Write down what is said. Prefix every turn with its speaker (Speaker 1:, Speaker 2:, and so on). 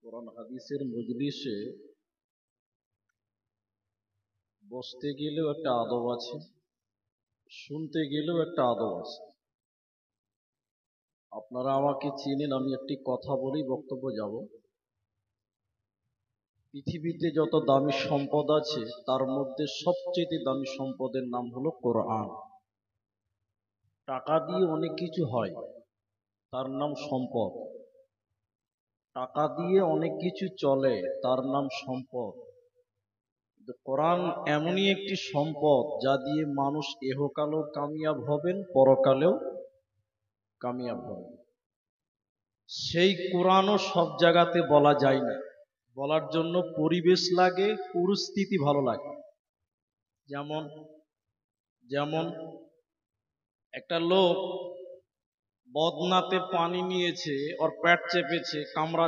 Speaker 1: কোরআন হাদিসের মজলিসে বসতে গেলেও একটা আদব আছে, শুনতে গেলেও একটা আদব আছে। আপনারা আমাকে চেনেন, আমি একটি কথা বলেই বক্তব্য যাব। পৃথিবীতে যত দামি সম্পদ আছে তার মধ্যে সবচেয়ে দামি সম্পদের নাম হলো কোরআন। টাকা দিয়ে অনেক কিছু হয়, তার নাম সম্পদ। টাকা দিয়ে অনেক কিছু চলে, তার নাম সম্পদ। কোরআন এমনই একটি সম্পদ যা দিয়ে মানুষ ইহকালেও কামিয়াব হবেন, পরকালেও কামিয়াব হবেন। সেই কোরআনও সব জায়গাতে বলা যায় না, বলার জন্য পরিবেশ লাগে, পরিস্থিতি ভালো লাগে। যেমন যেমন একটা লোক বদনাতে পানি নিয়েছে, ওর পেট চেপেছে, কামড়া